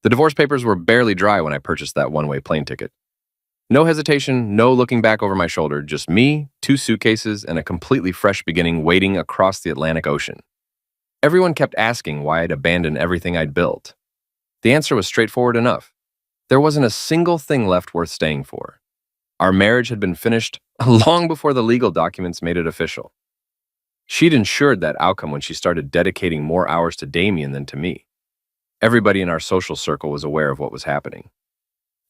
The divorce papers were barely dry when I purchased that one-way plane ticket. No hesitation, no looking back over my shoulder, just me, two suitcases, and a completely fresh beginning waiting across the Atlantic Ocean. Everyone kept asking why I'd abandoned everything I'd built. The answer was straightforward enough. There wasn't a single thing left worth staying for. Our marriage had been finished long before the legal documents made it official. She'd ensured that outcome when she started dedicating more hours to Damien than to me. Everybody in our social circle was aware of what was happening.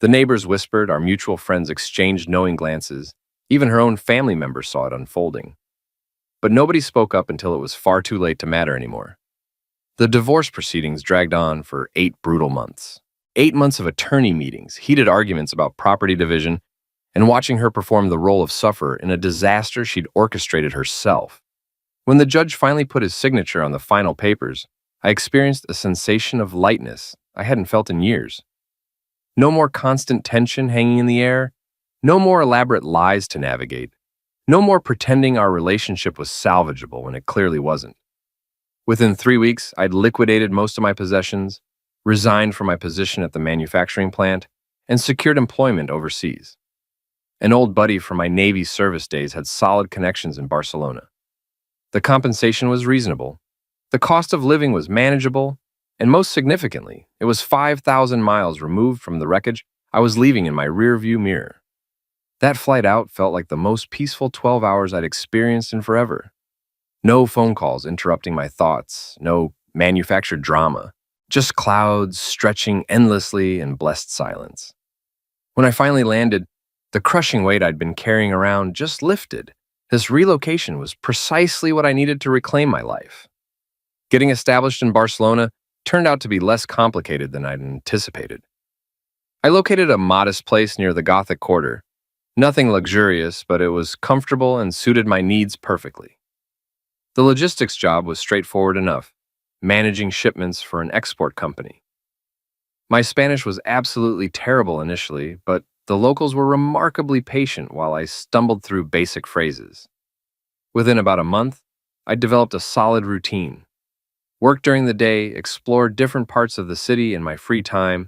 The neighbors whispered, our mutual friends exchanged knowing glances, even her own family members saw it unfolding. But nobody spoke up until it was far too late to matter anymore. The divorce proceedings dragged on for 8 brutal months. 8 months of attorney meetings, heated arguments about property division, and watching her perform the role of sufferer in a disaster she'd orchestrated herself. When the judge finally put his signature on the final papers, I experienced a sensation of lightness I hadn't felt in years. No more constant tension hanging in the air, no more elaborate lies to navigate, no more pretending our relationship was salvageable when it clearly wasn't. Within 3 weeks, I'd liquidated most of my possessions, resigned from my position at the manufacturing plant, and secured employment overseas. An old buddy from my Navy service days had solid connections in Barcelona. The compensation was reasonable, the cost of living was manageable, and most significantly, it was 5,000 miles removed from the wreckage I was leaving in my rearview mirror. That flight out felt like the most peaceful 12 hours I'd experienced in forever. No phone calls interrupting my thoughts, no manufactured drama, just clouds stretching endlessly in blessed silence. When I finally landed, the crushing weight I'd been carrying around just lifted. This relocation was precisely what I needed to reclaim my life. Getting established in Barcelona turned out to be less complicated than I'd anticipated. I located a modest place near the Gothic Quarter. Nothing luxurious, but it was comfortable and suited my needs perfectly. The logistics job was straightforward enough, managing shipments for an export company. My Spanish was absolutely terrible initially, but the locals were remarkably patient while I stumbled through basic phrases. Within about a month, I developed a solid routine. Work during the day, explore different parts of the city in my free time,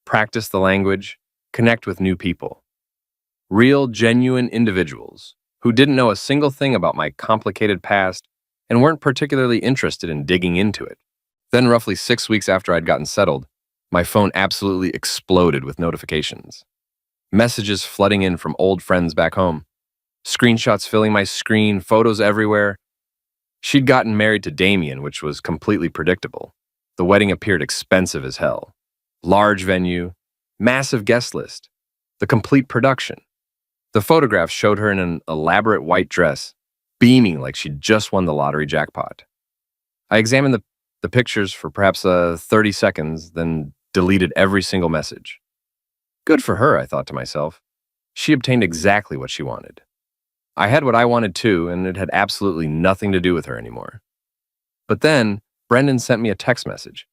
practice the language, connect with new people. Real, genuine individuals who didn't know a single thing about my complicated past and weren't particularly interested in digging into it. Then, roughly 6 weeks after I'd gotten settled, my phone absolutely exploded with notifications. Messages flooding in from old friends back home. Screenshots filling my screen, photos everywhere. She'd gotten married to Damien, which was completely predictable. The wedding appeared expensive as hell. Large venue, massive guest list, the complete production. The photographs showed her in an elaborate white dress, beaming like she'd just won the lottery jackpot. I examined the pictures for perhaps 30 seconds, then deleted every single message. Good for her, I thought to myself. She obtained exactly what she wanted. I had what I wanted too, and it had absolutely nothing to do with her anymore. But then, Brendan sent me a text message.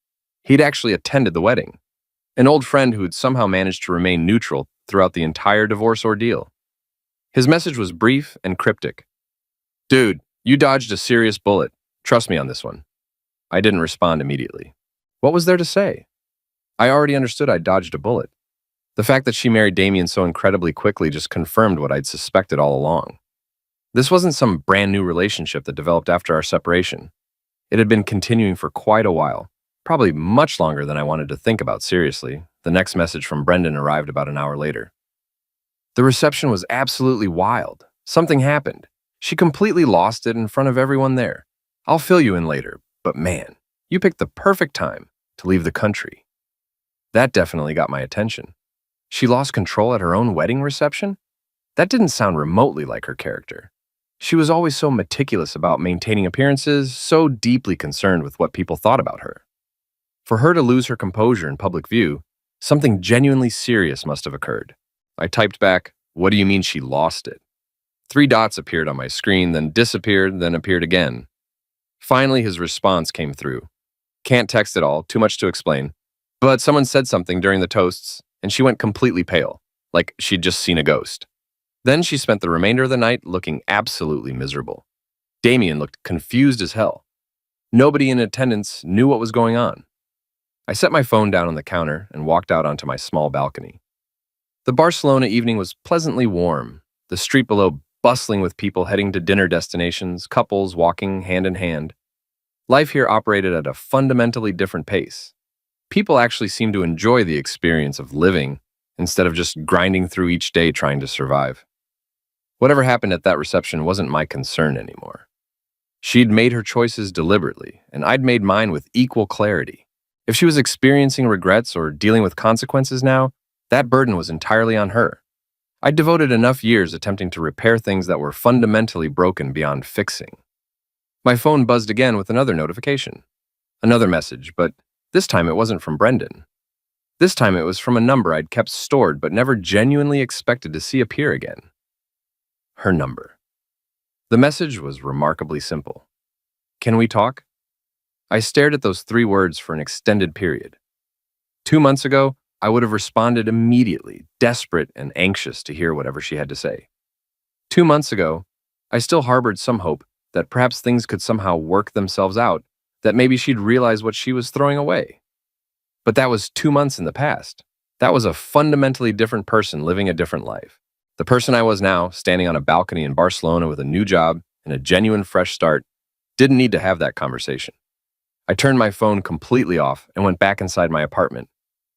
He'd actually attended the wedding. An old friend who'd somehow managed to remain neutral throughout the entire divorce ordeal. His message was brief and cryptic. Dude, you dodged a serious bullet. Trust me on this one. I didn't respond immediately. What was there to say? I already understood I'd dodged a bullet. The fact that she married Damien so incredibly quickly just confirmed what I'd suspected all along. This wasn't some brand new relationship that developed after our separation. It had been continuing for quite a while, probably much longer than I wanted to think about seriously. The next message from Brendan arrived about an hour later. The reception was absolutely wild. Something happened. She completely lost it in front of everyone there. I'll fill you in later, but man, you picked the perfect time to leave the country. That definitely got my attention. She lost control at her own wedding reception? That didn't sound remotely like her character. She was always so meticulous about maintaining appearances, so deeply concerned with what people thought about her. For her to lose her composure in public view, something genuinely serious must have occurred. I typed back, "What do you mean she lost it?" 3 dots appeared on my screen, then disappeared, then appeared again. Finally, his response came through. Can't text at all, too much to explain. But someone said something during the toasts, and she went completely pale, like she'd just seen a ghost. Then she spent the remainder of the night looking absolutely miserable. Damien looked confused as hell. Nobody in attendance knew what was going on. I set my phone down on the counter and walked out onto my small balcony. The Barcelona evening was pleasantly warm, the street below bustling with people heading to dinner destinations, couples walking hand in hand. Life here operated at a fundamentally different pace. People actually seemed to enjoy the experience of living instead of just grinding through each day trying to survive. Whatever happened at that reception wasn't my concern anymore. She'd made her choices deliberately, and I'd made mine with equal clarity. If she was experiencing regrets or dealing with consequences now, that burden was entirely on her. I'd devoted enough years attempting to repair things that were fundamentally broken beyond fixing. My phone buzzed again with another notification. Another message, but this time it wasn't from Brendan. This time it was from a number I'd kept stored but never genuinely expected to see appear again. Her number. The message was remarkably simple. Can we talk? I stared at those 3 words for an extended period. 2 months ago, I would have responded immediately, desperate and anxious to hear whatever she had to say. 2 months ago, I still harbored some hope that perhaps things could somehow work themselves out, that maybe she'd realize what she was throwing away. But that was 2 months in the past. That was a fundamentally different person living a different life. The person I was now, standing on a balcony in Barcelona with a new job and a genuine fresh start, didn't need to have that conversation. I turned my phone completely off and went back inside my apartment.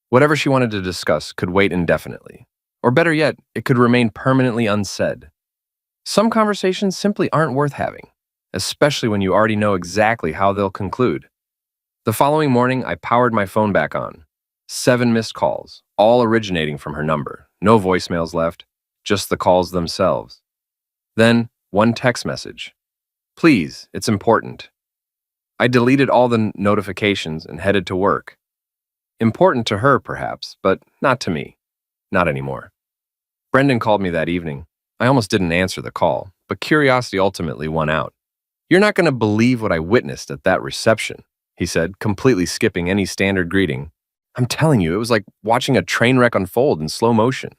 Whatever she wanted to discuss could wait indefinitely. Or better yet, it could remain permanently unsaid. Some conversations simply aren't worth having, especially when you already know exactly how they'll conclude. The following morning, I powered my phone back on. 7 missed calls, all originating from her number. No voicemails left, just the calls themselves. Then, 1 text message. Please, it's important. I deleted all the notifications and headed to work. Important to her, perhaps, but not to me. Not anymore. Brendan called me that evening. I almost didn't answer the call, but curiosity ultimately won out. You're not going to believe what I witnessed at that reception, he said, completely skipping any standard greeting. I'm telling you, it was like watching a train wreck unfold in slow motion.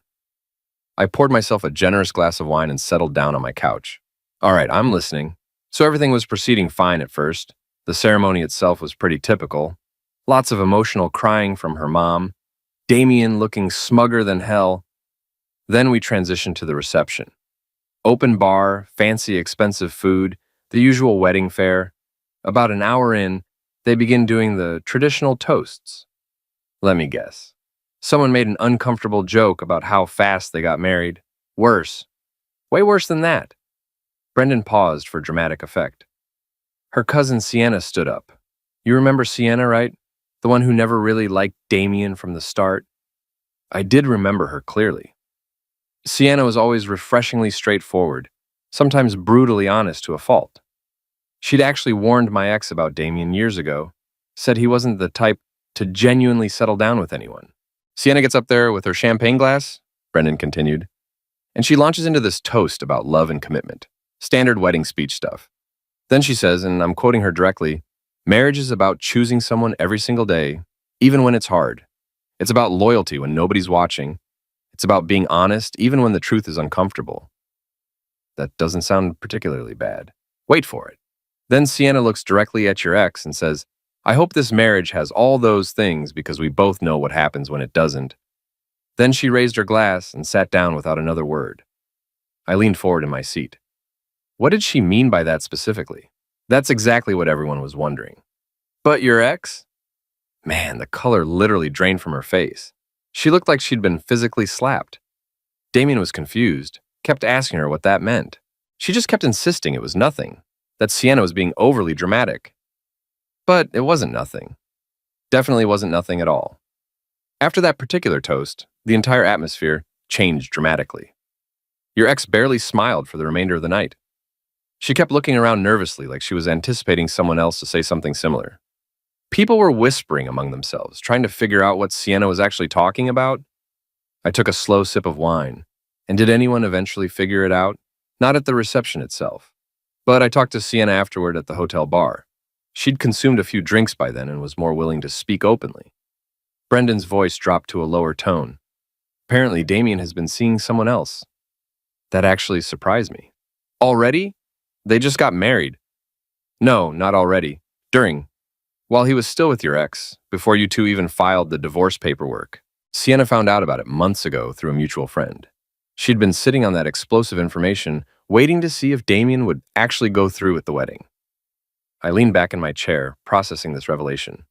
I poured myself a generous glass of wine and settled down on my couch. All right, I'm listening. So everything was proceeding fine at first. The ceremony itself was pretty typical. Lots of emotional crying from her mom. Damien looking smugger than hell. Then we transitioned to the reception. Open bar, fancy expensive food, the usual wedding fare. About an hour in, they begin doing the traditional toasts. Let me guess. Someone made an uncomfortable joke about how fast they got married. Worse. Way worse than that. Brendan paused for dramatic effect. Her cousin Sienna stood up. You remember Sienna, right? The one who never really liked Damien from the start? I did remember her clearly. Sienna was always refreshingly straightforward, sometimes brutally honest to a fault. She'd actually warned my ex about Damien years ago, said he wasn't the type to genuinely settle down with anyone. Sienna gets up there with her champagne glass, Brendan continued, and she launches into this toast about love and commitment. Standard wedding speech stuff. Then she says, and I'm quoting her directly, marriage is about choosing someone every single day, even when it's hard. It's about loyalty when nobody's watching. It's about being honest, even when the truth is uncomfortable. That doesn't sound particularly bad. Wait for it. Then Sienna looks directly at your ex and says, I hope this marriage has all those things because we both know what happens when it doesn't. Then she raised her glass and sat down without another word. I leaned forward in my seat. What did she mean by that specifically? That's exactly what everyone was wondering. But your ex? Man, the color literally drained from her face. She looked like she'd been physically slapped. Damien was confused, kept asking her what that meant. She just kept insisting it was nothing, that Sienna was being overly dramatic. But it wasn't nothing. Definitely wasn't nothing at all. After that particular toast, the entire atmosphere changed dramatically. Your ex barely smiled for the remainder of the night. She kept looking around nervously like she was anticipating someone else to say something similar. People were whispering among themselves, trying to figure out what Sienna was actually talking about. I took a slow sip of wine. And did anyone eventually figure it out? Not at the reception itself. But I talked to Sienna afterward at the hotel bar. She'd consumed a few drinks by then and was more willing to speak openly. Brendan's voice dropped to a lower tone. Apparently, Damien has been seeing someone else. That actually surprised me. Already? They just got married. No, not already. During. While he was still with your ex, before you two even filed the divorce paperwork. Sienna found out about it months ago through a mutual friend. She'd been sitting on that explosive information, waiting to see if Damien would actually go through with the wedding. I leaned back in my chair, processing this revelation.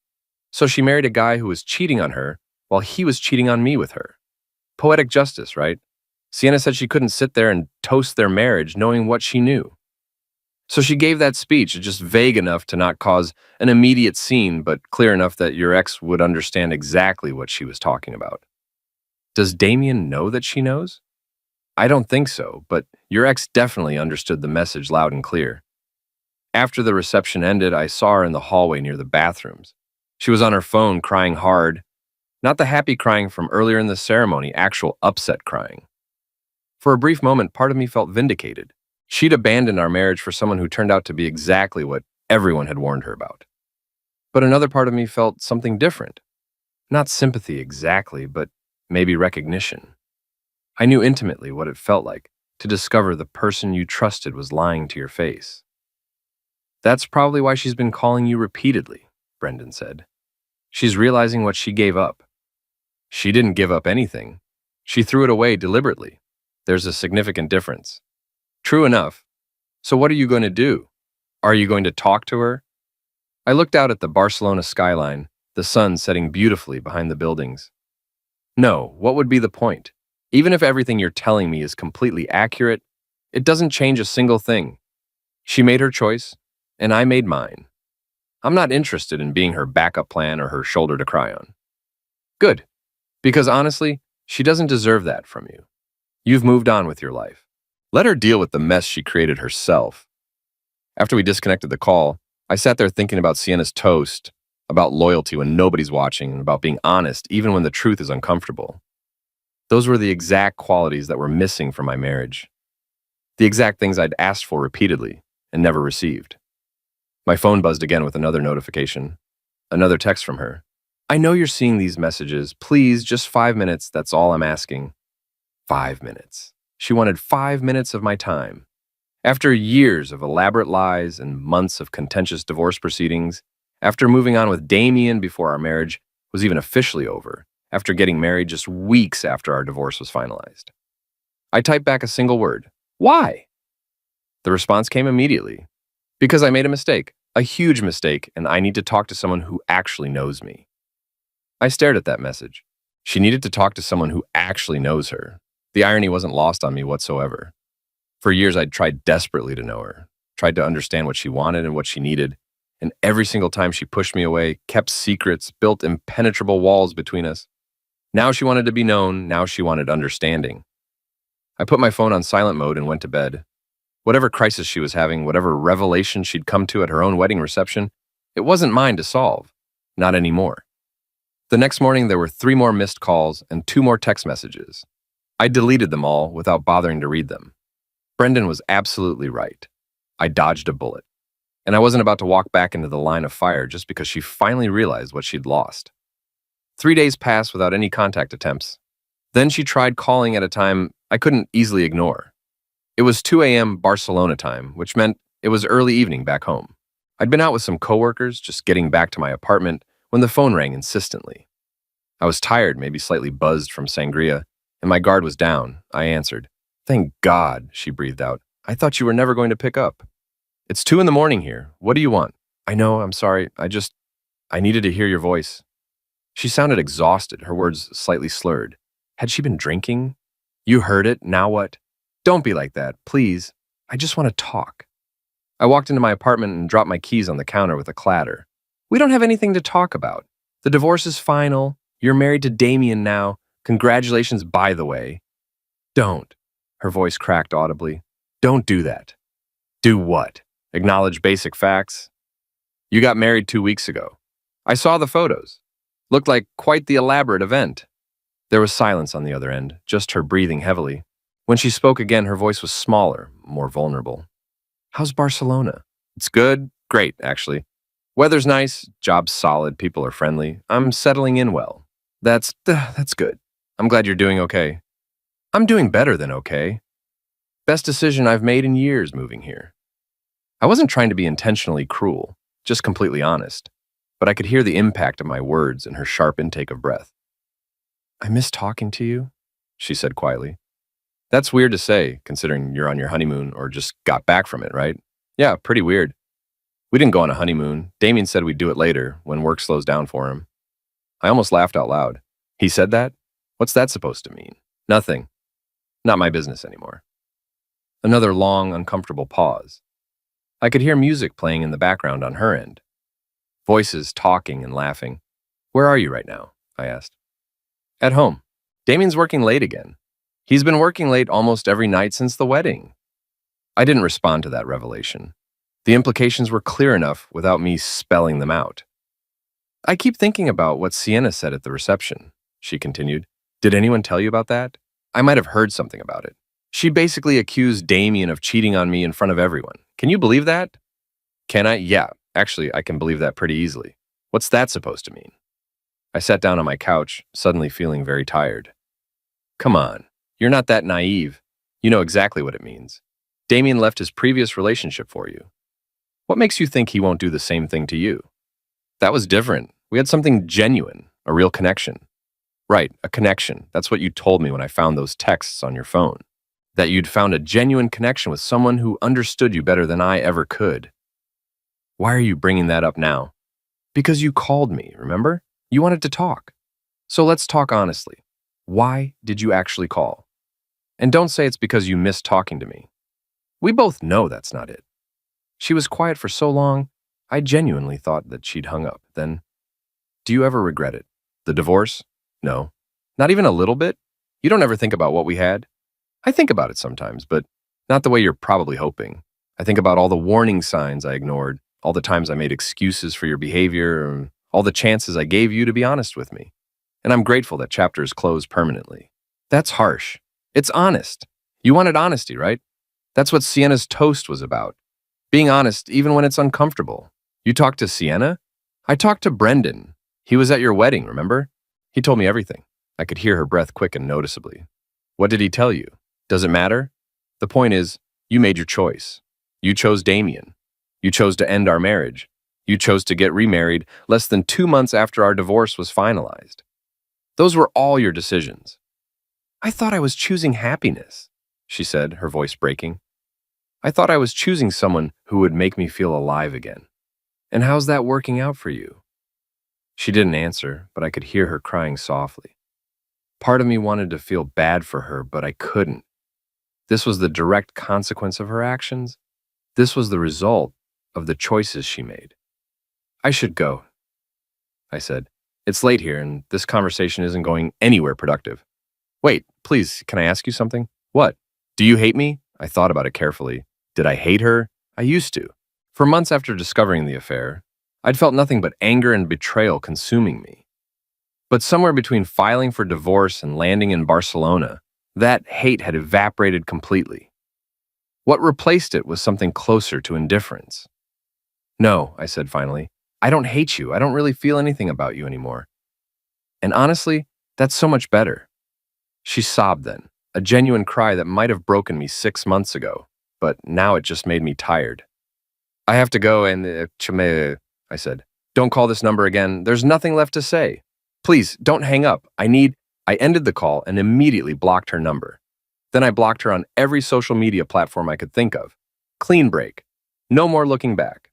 So she married a guy who was cheating on her while he was cheating on me with her. Poetic justice, right? Sienna said she couldn't sit there and toast their marriage knowing what she knew. So she gave that speech, just vague enough to not cause an immediate scene, but clear enough that your ex would understand exactly what she was talking about. Does Damien know that she knows? I don't think so, but your ex definitely understood the message loud and clear. After the reception ended, I saw her in the hallway near the bathrooms. She was on her phone crying hard. Not the happy crying from earlier in the ceremony, actual upset crying. For a brief moment, part of me felt vindicated. She'd abandoned our marriage for someone who turned out to be exactly what everyone had warned her about. But another part of me felt something different. Not sympathy exactly, but maybe recognition. I knew intimately what it felt like to discover the person you trusted was lying to your face. That's probably why she's been calling you repeatedly, Brendan said. She's realizing what she gave up. She didn't give up anything. She threw it away deliberately. There's a significant difference. True enough. So what are you going to do? Are you going to talk to her? I looked out at the Barcelona skyline, the sun setting beautifully behind the buildings. No, what would be the point? Even if everything you're telling me is completely accurate, it doesn't change a single thing. She made her choice, and I made mine. I'm not interested in being her backup plan or her shoulder to cry on. Good, because honestly, she doesn't deserve that from you. You've moved on with your life. Let her deal with the mess she created herself. After we disconnected the call, I sat there thinking about Sienna's toast, about loyalty when nobody's watching, and about being honest even when the truth is uncomfortable. Those were the exact qualities that were missing from my marriage. The exact things I'd asked for repeatedly and never received. My phone buzzed again with another notification. Another text from her. I know you're seeing these messages. Please, just 5 minutes, that's all I'm asking. 5 minutes. She wanted 5 minutes of my time. After years of elaborate lies and months of contentious divorce proceedings, after moving on with Damien before our marriage was even officially over, after getting married just weeks after our divorce was finalized. I typed back a single word. Why? The response came immediately. Because I made a mistake, a huge mistake, and I need to talk to someone who actually knows me. I stared at that message. She needed to talk to someone who actually knows her. The irony wasn't lost on me whatsoever. For years, I'd tried desperately to know her, tried to understand what she wanted and what she needed, and every single time she pushed me away, kept secrets, built impenetrable walls between us. Now she wanted to be known, now she wanted understanding. I put my phone on silent mode and went to bed. Whatever crisis she was having, whatever revelation she'd come to at her own wedding reception, it wasn't mine to solve. Not anymore. The next morning, there were 3 more missed calls and 2 more text messages. I deleted them all without bothering to read them. Brendan was absolutely right. I dodged a bullet. And I wasn't about to walk back into the line of fire just because she finally realized what she'd lost. 3 days passed without any contact attempts. Then she tried calling at a time I couldn't easily ignore. It was 2 a.m. Barcelona time, which meant it was early evening back home. I'd been out with some coworkers, just getting back to my apartment, when the phone rang insistently. I was tired, maybe slightly buzzed from sangria, and my guard was down. I answered. Thank God, she breathed out. I thought you were never going to pick up. It's 2 in the morning here. What do you want? I know, I'm sorry. I needed to hear your voice. She sounded exhausted, her words slightly slurred. Had she been drinking? You heard it, now what? Don't be like that, please. I just want to talk. I walked into my apartment and dropped my keys on the counter with a clatter. We don't have anything to talk about. The divorce is final. You're married to Damien now. Congratulations, by the way. Don't. Her voice cracked audibly. Don't do that. Do what? Acknowledge basic facts? You got married 2 weeks ago. I saw the photos. Looked like quite the elaborate event. There was silence on the other end, just her breathing heavily. When she spoke again, her voice was smaller, more vulnerable. How's Barcelona? It's good. Great, actually. Weather's nice, job's solid, people are friendly. I'm settling in well. That's good. I'm glad you're doing okay. I'm doing better than okay. Best decision I've made in years moving here. I wasn't trying to be intentionally cruel, just completely honest. but I could hear the impact of my words in her sharp intake of breath. "I miss talking to you," she said quietly. That's weird to say, considering you're on your honeymoon or just got back from it, right? Yeah, pretty weird. We didn't go on a honeymoon. Damien said we'd do it later, when work slows down for him. I almost laughed out loud. He said that? What's that supposed to mean? Nothing. Not my business anymore. Another long, uncomfortable pause. I could hear music playing in the background on her end. Voices talking and laughing. "Where are you right now?" I asked. "At home. Damien's working late again. He's been working late almost every night since the wedding." I didn't respond to that revelation. The implications were clear enough without me spelling them out. "I keep thinking about what Sienna said at the reception," she continued. "Did anyone tell you about that? I might have heard something about it. She basically accused Damien of cheating on me in front of everyone. Can you believe that?" "Can I? Yeah, actually, I can believe that pretty easily. What's that supposed to mean?" I sat down on my couch, suddenly feeling very tired. "Come on, you're not that naive. You know exactly what it means. Damien left his previous relationship for you. What makes you think he won't do the same thing to you? That was different. We had something genuine, a real connection." "Right, a connection. That's what you told me when I found those texts on your phone. That you'd found a genuine connection with someone who understood you better than I ever could." "Why are you bringing that up now?" "Because you called me, remember? You wanted to talk. So let's talk honestly. Why did you actually call? And don't say it's because you missed talking to me. We both know that's not it." She was quiet for so long, I genuinely thought that she'd hung up. Then, "Do you ever regret it? The divorce?" "No. Not even a little bit? You don't ever think about what we had?" "I think about it sometimes, but not the way you're probably hoping. I think about all the warning signs I ignored, all the times I made excuses for your behavior, and all the chances I gave you to be honest with me. And I'm grateful that chapter is closed permanently." "That's harsh. It's honest. You wanted honesty, right? That's what Sienna's toast was about. Being honest even when it's uncomfortable." "You talked to Sienna?" "I talked to Brendan. He was at your wedding, remember? He told me everything." I could hear her breath quicken noticeably. "What did he tell you? Does it matter? The point is, you made your choice. You chose Damien. You chose to end our marriage. You chose to get remarried less than 2 months after our divorce was finalized. Those were all your decisions." "I thought I was choosing happiness," she said, her voice breaking. "I thought I was choosing someone who would make me feel alive again. And how's that working out for you?" She didn't answer, but I could hear her crying softly. Part of me wanted to feel bad for her, but I couldn't. This was the direct consequence of her actions. This was the result of the choices she made. "I should go," I said. "It's late here, and this conversation isn't going anywhere productive." "Wait, please, can I ask you something?" "What? Do you hate me?" I thought about it carefully. Did I hate her? I used to. For months after discovering the affair, I'd felt nothing but anger and betrayal consuming me. But somewhere between filing for divorce and landing in Barcelona, that hate had evaporated completely. What replaced it was something closer to indifference. "No," I said finally. "I don't hate you. I don't really feel anything about you anymore. And honestly, that's so much better." She sobbed then, a genuine cry that might have broken me 6 months ago, but now it just made me tired. "I have to go and I said. "Don't call this number again. There's nothing left to say. Please, don't hang up. I ended the call and immediately blocked her number. Then I blocked her on every social media platform I could think of. Clean break. No more looking back.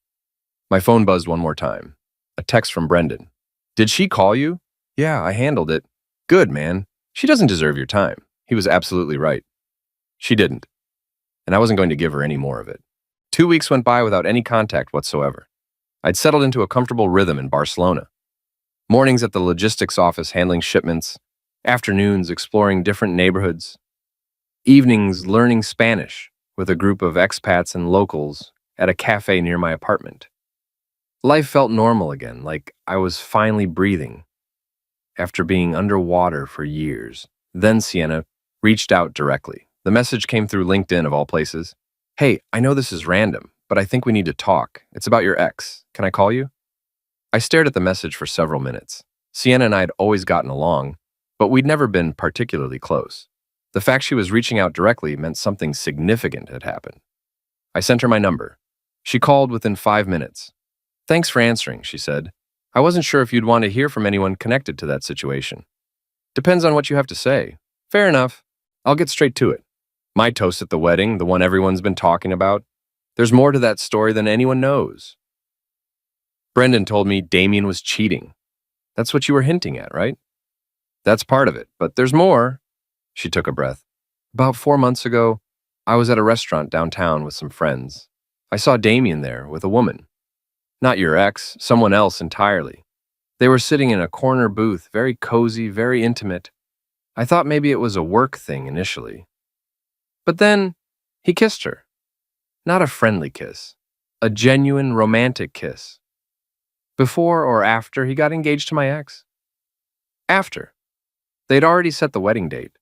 My phone buzzed one more time. A text from Brendan. "Did she call you?" "Yeah, I handled it." "Good, man. She doesn't deserve your time." He was absolutely right. She didn't. And I wasn't going to give her any more of it. 2 weeks went by without any contact whatsoever. I'd settled into a comfortable rhythm in Barcelona. Mornings at the logistics office handling shipments, afternoons exploring different neighborhoods, evenings learning Spanish with a group of expats and locals at a cafe near my apartment. Life felt normal again, like I was finally breathing after being underwater for years. Then Sienna reached out directly. The message came through LinkedIn of all places. "Hey, I know this is random, but I think we need to talk. It's about your ex. Can I call you?" I stared at the message for several minutes. Sienna and I had always gotten along, but we'd never been particularly close. The fact she was reaching out directly meant something significant had happened. I sent her my number. She called within 5 minutes. "Thanks for answering," she said. I wasn't sure if you'd want to hear from anyone connected to that situation. Depends on what you have to say. Fair enough. I'll get straight to it. My toast at the wedding, the one everyone's been talking about. There's more to that story than anyone knows. Brendan told me Damien was cheating. That's what you were hinting at, right? That's part of it, but there's more. She took a breath. About 4 months ago, I was at a restaurant downtown with some friends. I saw Damien there with a woman. Not your ex, someone else entirely. They were sitting in a corner booth, very cozy, very intimate. I thought maybe it was a work thing initially. But then, he kissed her. Not a friendly kiss. A genuine, romantic kiss. Before or after he got engaged to my ex? After. They'd already set the wedding date.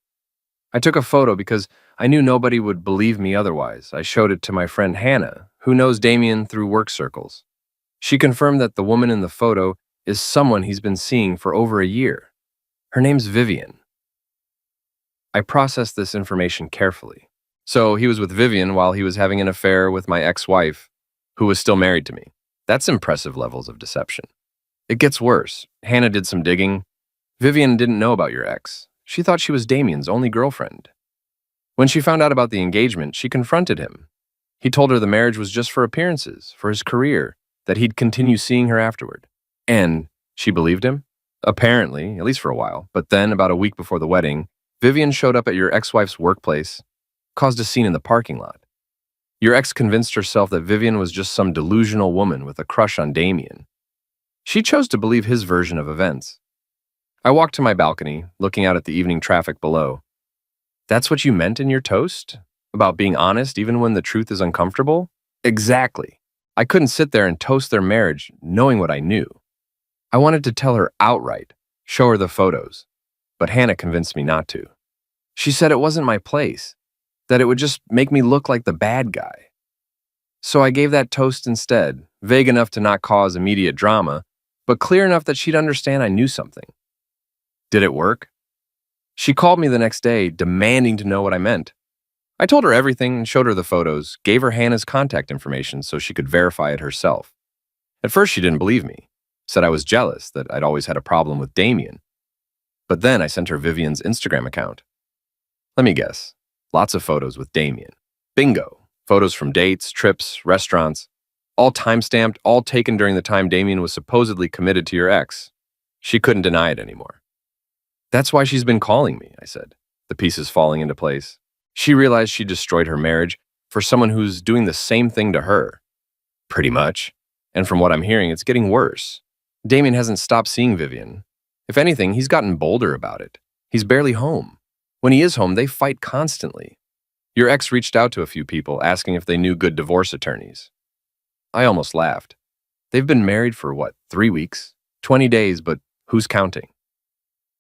I took a photo because I knew nobody would believe me otherwise. I showed it to my friend Hannah, who knows Damien through work circles. She confirmed that the woman in the photo is someone he's been seeing for over a year. Her name's Vivian. I processed this information carefully. So he was with Vivian while he was having an affair with my ex-wife, who was still married to me. That's impressive levels of deception. It gets worse. Hannah did some digging. Vivian didn't know about your ex. She thought she was Damien's only girlfriend. When she found out about the engagement, she confronted him. He told her the marriage was just for appearances, for his career, that he'd continue seeing her afterward. And she believed him? Apparently, at least for a while. But then, about a week before the wedding, Vivian showed up at your ex-wife's workplace, caused a scene in the parking lot. Your ex convinced herself that Vivian was just some delusional woman with a crush on Damien. She chose to believe his version of events. I walked to my balcony, looking out at the evening traffic below. That's what you meant in your toast? About being honest even when the truth is uncomfortable? Exactly. I couldn't sit there and toast their marriage knowing what I knew. I wanted to tell her outright, show her the photos, but Hannah convinced me not to. She said it wasn't my place, that it would just make me look like the bad guy. So I gave that toast instead, vague enough to not cause immediate drama, but clear enough that she'd understand I knew something. Did it work? She called me the next day, demanding to know what I meant. I told her everything and showed her the photos, gave her Hannah's contact information so she could verify it herself. At first, she didn't believe me, said I was jealous that I'd always had a problem with Damien. But then I sent her Vivian's Instagram account. Let me guess, lots of photos with Damien. Bingo, photos from dates, trips, restaurants, all time-stamped, all taken during the time Damien was supposedly committed to your ex. She couldn't deny it anymore. That's why she's been calling me, I said, the pieces falling into place. She realized she destroyed her marriage for someone who's doing the same thing to her. Pretty much. And from what I'm hearing, it's getting worse. Damien hasn't stopped seeing Vivian. If anything, he's gotten bolder about it. He's barely home. When he is home, they fight constantly. Your ex reached out to a few people asking if they knew good divorce attorneys. I almost laughed. They've been married for, 3 weeks? 20 days, but who's counting?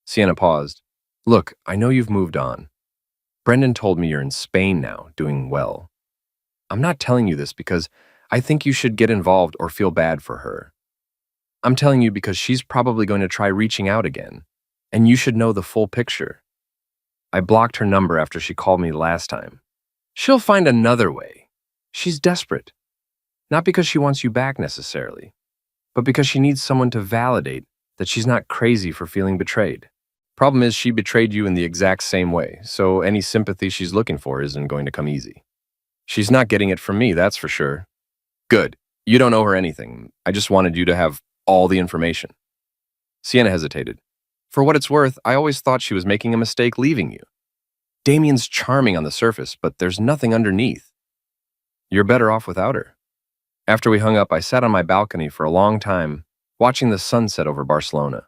Sienna paused. Look, I know you've moved on. Brendan told me you're in Spain now, doing well. I'm not telling you this because I think you should get involved or feel bad for her. I'm telling you because she's probably going to try reaching out again, and you should know the full picture. I blocked her number after she called me last time. She'll find another way. She's desperate. Not because she wants you back necessarily, but because she needs someone to validate that she's not crazy for feeling betrayed. Problem is, she betrayed you in the exact same way, so any sympathy she's looking for isn't going to come easy. She's not getting it from me, that's for sure. Good. You don't owe her anything. I just wanted you to have all the information. Sienna hesitated. For what it's worth, I always thought she was making a mistake leaving you. Damien's charming on the surface, but there's nothing underneath. You're better off without her. After we hung up, I sat on my balcony for a long time, watching the sunset over Barcelona.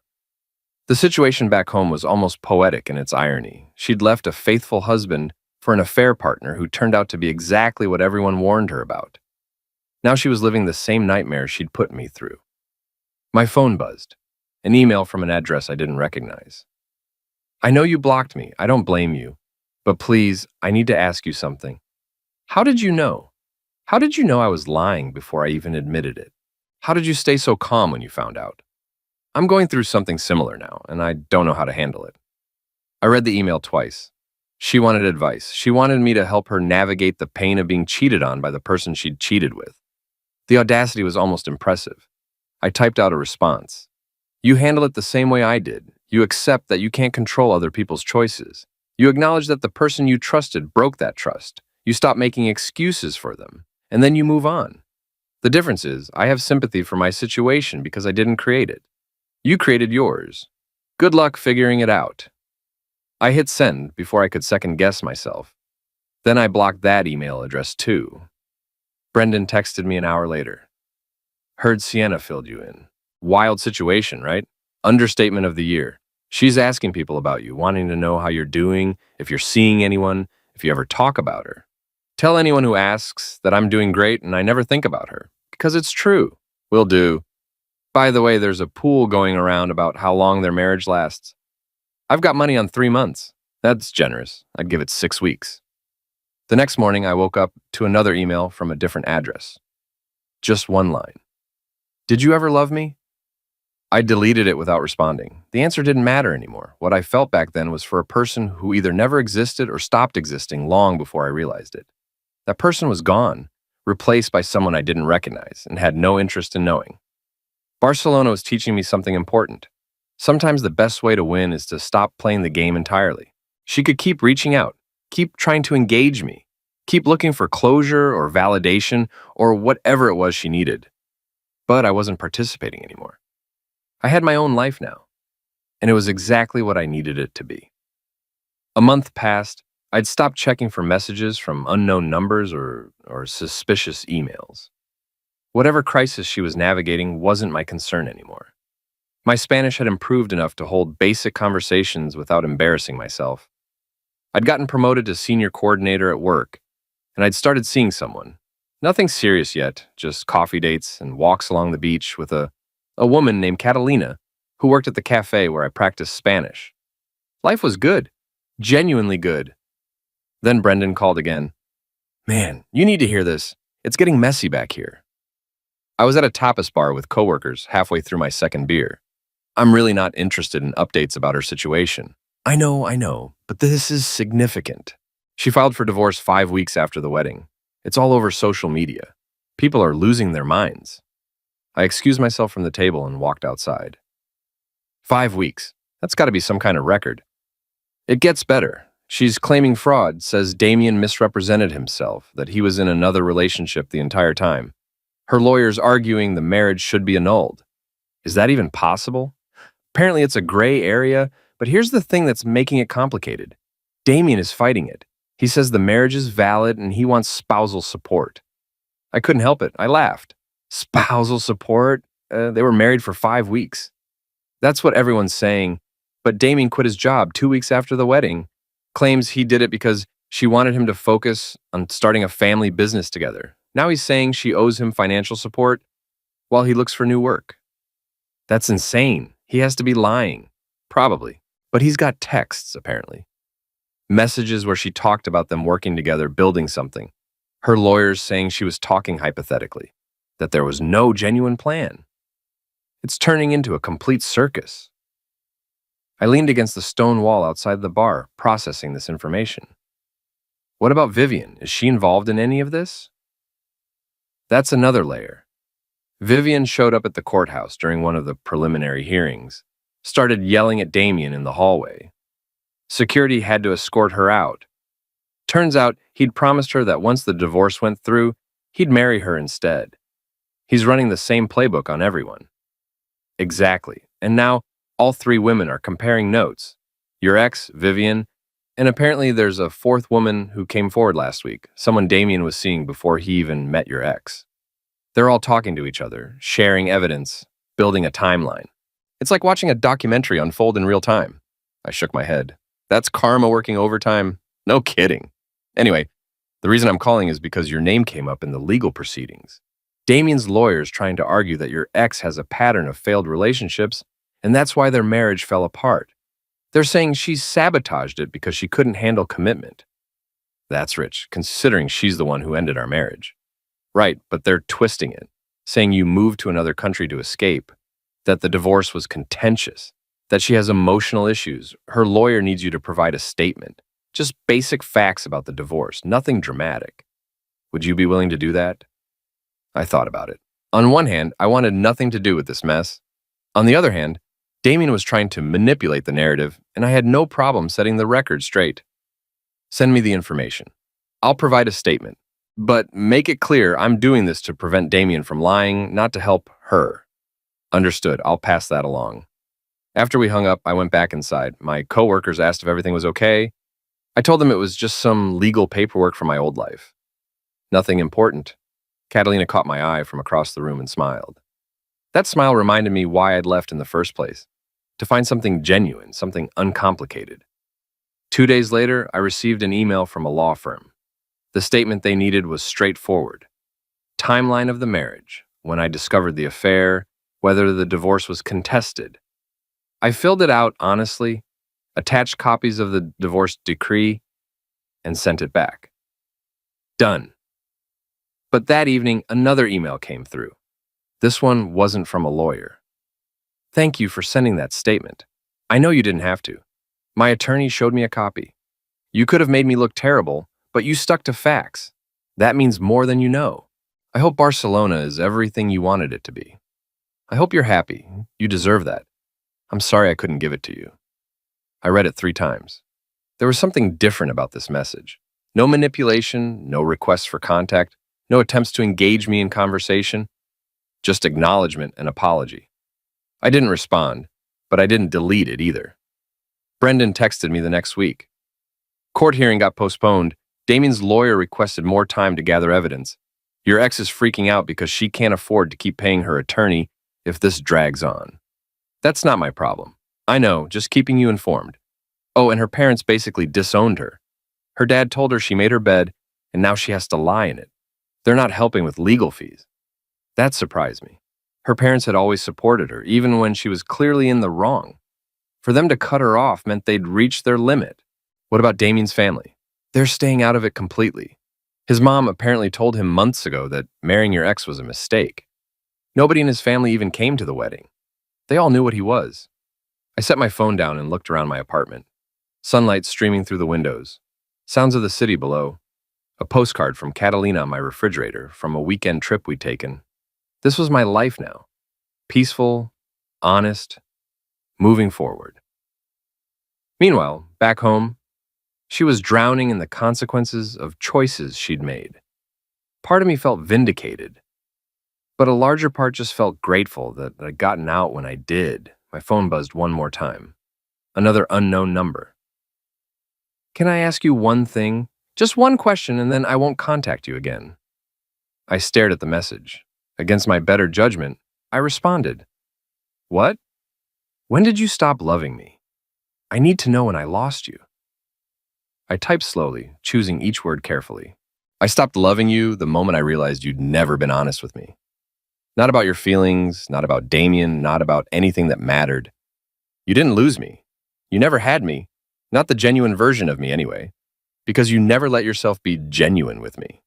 The situation back home was almost poetic in its irony. She'd left a faithful husband for an affair partner who turned out to be exactly what everyone warned her about. Now she was living the same nightmare she'd put me through. My phone buzzed. An email from an address I didn't recognize. I know you blocked me. I don't blame you. But please, I need to ask you something. How did you know? How did you know I was lying before I even admitted it? How did you stay so calm when you found out? I'm going through something similar now, and I don't know how to handle it. I read the email twice. She wanted advice. She wanted me to help her navigate the pain of being cheated on by the person she'd cheated with. The audacity was almost impressive. I typed out a response. You handle it the same way I did. You accept that you can't control other people's choices. You acknowledge that the person you trusted broke that trust. You stop making excuses for them, and then you move on. The difference is, I have sympathy for my situation because I didn't create it. You created yours. Good luck figuring it out. I hit send before I could second guess myself. Then I blocked that email address too. Brendan texted me an hour later. Heard Sienna filled you in. Wild situation, right? Understatement of the year. She's asking people about you, wanting to know how you're doing, if you're seeing anyone, if you ever talk about her. Tell anyone who asks that I'm doing great and I never think about her, because it's true. Will do. By the way, there's a pool going around about how long their marriage lasts. I've got money on 3 months. That's generous. I'd give it 6 weeks. The next morning, I woke up to another email from a different address. Just one line. Did you ever love me? I deleted it without responding. The answer didn't matter anymore. What I felt back then was for a person who either never existed or stopped existing long before I realized it. That person was gone, replaced by someone I didn't recognize and had no interest in knowing. Barcelona was teaching me something important. Sometimes the best way to win is to stop playing the game entirely. She could keep reaching out, keep trying to engage me, keep looking for closure or validation or whatever it was she needed. But I wasn't participating anymore. I had my own life now, and it was exactly what I needed it to be. A month passed. I'd stopped checking for messages from unknown numbers or suspicious emails. Whatever crisis she was navigating wasn't my concern anymore. My Spanish had improved enough to hold basic conversations without embarrassing myself. I'd gotten promoted to senior coordinator at work, and I'd started seeing someone. Nothing serious yet, just coffee dates and walks along the beach with a woman named Catalina who worked at the cafe where I practiced Spanish. Life was good, genuinely good. Then Brendan called again. Man, you need to hear this. It's getting messy back here. I was at a tapas bar with coworkers halfway through my second beer. I'm really not interested in updates about her situation. I know, but this is significant. She filed for divorce 5 weeks after the wedding. It's all over social media. People are losing their minds. I excused myself from the table and walked outside. 5 weeks. That's got to be some kind of record. It gets better. She's claiming fraud, says Damien misrepresented himself, that he was in another relationship the entire time. Her lawyer's arguing the marriage should be annulled. Is that even possible? Apparently it's a gray area, but here's the thing that's making it complicated. Damien is fighting it. He says the marriage is valid and he wants spousal support. I couldn't help it. I laughed. Spousal support? They were married for 5 weeks. That's what everyone's saying, but Damien quit his job 2 weeks after the wedding, claims he did it because she wanted him to focus on starting a family business together. Now he's saying she owes him financial support while he looks for new work. That's insane. He has to be lying. Probably. But he's got texts, apparently. Messages where she talked about them working together, building something. Her lawyers saying she was talking hypothetically, that there was no genuine plan. It's turning into a complete circus. I leaned against the stone wall outside the bar, processing this information. What about Vivian? Is she involved in any of this? That's another layer. Vivian showed up at the courthouse during one of the preliminary hearings, started yelling at Damien in the hallway. Security had to escort her out. Turns out he'd promised her that once the divorce went through, he'd marry her instead. He's running the same playbook on everyone. Exactly. And now all 3 women are comparing notes. Your ex, Vivian, and apparently there's a 4th woman who came forward last week, someone Damien was seeing before he even met your ex. They're all talking to each other, sharing evidence, building a timeline. It's like watching a documentary unfold in real time. I shook my head. That's karma working overtime? No kidding. Anyway, the reason I'm calling is because your name came up in the legal proceedings. Damien's lawyer's trying to argue that your ex has a pattern of failed relationships, and that's why their marriage fell apart. They're saying she sabotaged it because she couldn't handle commitment. That's rich, considering she's the one who ended our marriage. Right, but they're twisting it, saying you moved to another country to escape, that the divorce was contentious, that she has emotional issues. Her lawyer needs you to provide a statement. Just basic facts about the divorce, nothing dramatic. Would you be willing to do that? I thought about it. On one hand, I wanted nothing to do with this mess. On the other hand, Damien was trying to manipulate the narrative, and I had no problem setting the record straight. Send me the information. I'll provide a statement, but make it clear I'm doing this to prevent Damien from lying, not to help her. Understood. I'll pass that along. After we hung up, I went back inside. My coworkers asked if everything was okay. I told them it was just some legal paperwork from my old life. Nothing important. Catalina caught my eye from across the room and smiled. That smile reminded me why I'd left in the first place. To find something genuine, something uncomplicated. 2 days later, I received an email from a law firm. The statement they needed was straightforward. Timeline of the marriage, when I discovered the affair, whether the divorce was contested. I filled it out honestly, attached copies of the divorce decree, and sent it back. Done. But that evening, another email came through. This one wasn't from a lawyer. Thank you for sending that statement. I know you didn't have to. My attorney showed me a copy. You could have made me look terrible, but you stuck to facts. That means more than you know. I hope Barcelona is everything you wanted it to be. I hope you're happy. You deserve that. I'm sorry I couldn't give it to you. I read it 3 times. There was something different about this message. No manipulation, no requests for contact, no attempts to engage me in conversation, just acknowledgement and apology. I didn't respond, but I didn't delete it either. Brendan texted me the next week. Court hearing got postponed. Damien's lawyer requested more time to gather evidence. Your ex is freaking out because she can't afford to keep paying her attorney if this drags on. That's not my problem. I know, just keeping you informed. Oh, and her parents basically disowned her. Her dad told her she made her bed, and now she has to lie in it. They're not helping with legal fees. That surprised me. Her parents had always supported her, even when she was clearly in the wrong. For them to cut her off meant they'd reached their limit. What about Damien's family? They're staying out of it completely. His mom apparently told him months ago that marrying your ex was a mistake. Nobody in his family even came to the wedding. They all knew what he was. I set my phone down and looked around my apartment. Sunlight streaming through the windows. Sounds of the city below. A postcard from Catalina on my refrigerator from a weekend trip we'd taken. This was my life now. Peaceful, honest, moving forward. Meanwhile, back home, she was drowning in the consequences of choices she'd made. Part of me felt vindicated, but a larger part just felt grateful that I'd gotten out when I did. My phone buzzed one more time. Another unknown number. Can I ask you one thing? Just one question, and then I won't contact you again. I stared at the message. Against my better judgment, I responded. What? When did you stop loving me? I need to know when I lost you. I typed slowly, choosing each word carefully. I stopped loving you the moment I realized you'd never been honest with me. Not about your feelings, not about Damien, not about anything that mattered. You didn't lose me. You never had me. Not the genuine version of me anyway. Because you never let yourself be genuine with me.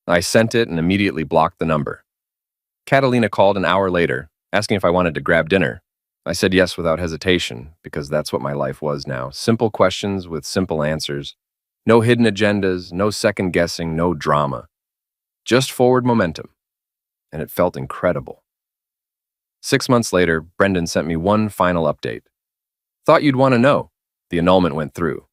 I sent it and immediately blocked the number. Catalina called an hour later, asking if I wanted to grab dinner. I said yes without hesitation, because that's what my life was now. Simple questions with simple answers. No hidden agendas, no second guessing, no drama. Just forward momentum. And it felt incredible. 6 months later, Brendan sent me one final update. Thought you'd want to know. The annulment went through.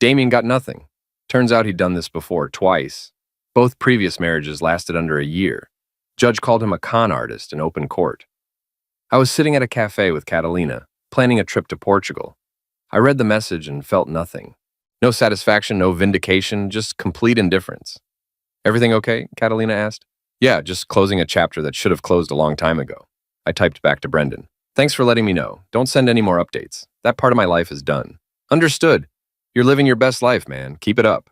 Damien got nothing. Turns out he'd done this before, twice. Both previous marriages lasted under a year. Judge called him a con artist in open court. I was sitting at a cafe with Catalina, planning a trip to Portugal. I read the message and felt nothing. No satisfaction, no vindication, just complete indifference. Everything okay? Catalina asked. Yeah, just closing a chapter that should have closed a long time ago. I typed back to Brendan. Thanks for letting me know. Don't send any more updates. That part of my life is done. Understood. You're living your best life, man. Keep it up.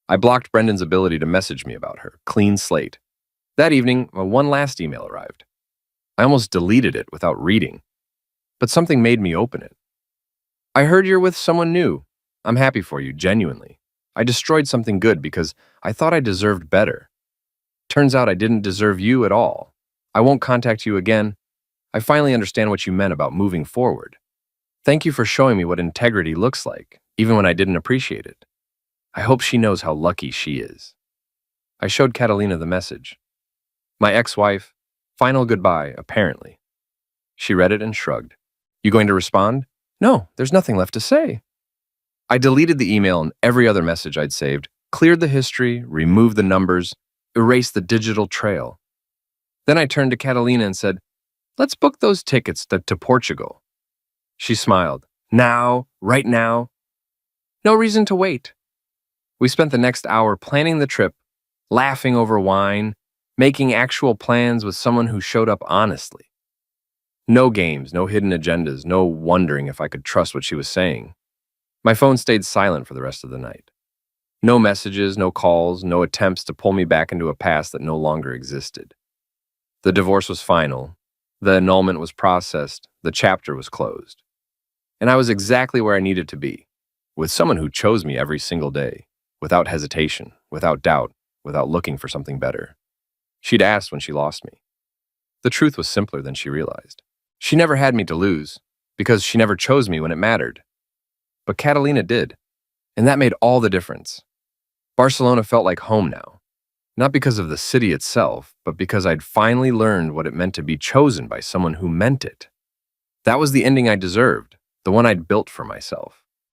I blocked Brendan's ability to message me about her. Clean slate. That evening, one last email arrived. I almost deleted it without reading, but something made me open it. I heard you're with someone new. I'm happy for you, genuinely. I destroyed something good because I thought I deserved better. Turns out I didn't deserve you at all. I won't contact you again. I finally understand what you meant about moving forward. Thank you for showing me what integrity looks like, even when I didn't appreciate it. I hope she knows how lucky she is. I showed Catalina the message. My ex-wife, final goodbye, apparently. She read it and shrugged. You going to respond? No, there's nothing left to say. I deleted the email and every other message I'd saved, cleared the history, removed the numbers, erased the digital trail. Then I turned to Catalina and said, let's book those tickets to Portugal. She smiled. Now, right now. No reason to wait. We spent the next hour planning the trip, laughing over wine, making actual plans with someone who showed up honestly. No games, no hidden agendas, no wondering if I could trust what she was saying. My phone stayed silent for the rest of the night. No messages, no calls, no attempts to pull me back into a past that no longer existed. The divorce was final. The annulment was processed. The chapter was closed. And I was exactly where I needed to be, with someone who chose me every single day, without hesitation, without doubt, without looking for something better. She'd asked when she lost me. The truth was simpler than she realized. She never had me to lose, because she never chose me when it mattered. But Catalina did, and that made all the difference. Barcelona felt like home now, not because of the city itself, but because I'd finally learned what it meant to be chosen by someone who meant it. That was the ending I deserved, the one I'd built for myself.